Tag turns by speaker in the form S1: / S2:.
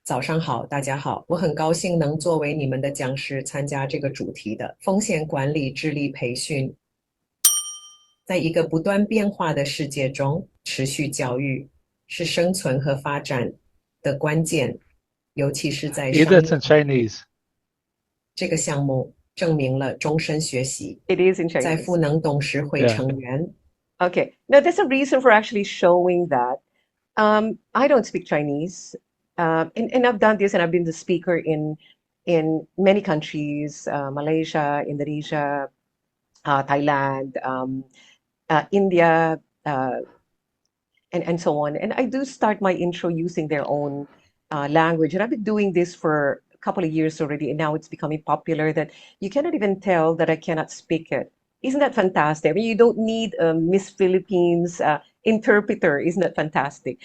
S1: 早上好，大家好，我很高兴能作为你们的讲师参加这个主题的风险管理智力培训。在一个不断变化的世界中，持续教育是生存和发展的关键，尤其是在
S2: Either
S1: 商
S2: it's
S1: 业
S2: in Chinese.
S1: 这个项目证明了终身学习。
S3: It is in
S1: 在
S3: Chinese.
S1: 赋能董事会
S2: Yeah.
S1: 成员
S3: Okay. Now, there's a reason for actually showing that. I don't speak Chinese, and I've done this, and I've been the speaker in many countries, Malaysia, Indonesia, Thailand, India, and so on. And I do start my intro using their own language, and I've been doing this for a couple of years already, and now it's becoming popular that you cannot even tell that I cannot speak it. Isn't that fantastic? I mean, you don't need a Miss Philippines interpreter. Isn't that fantastic?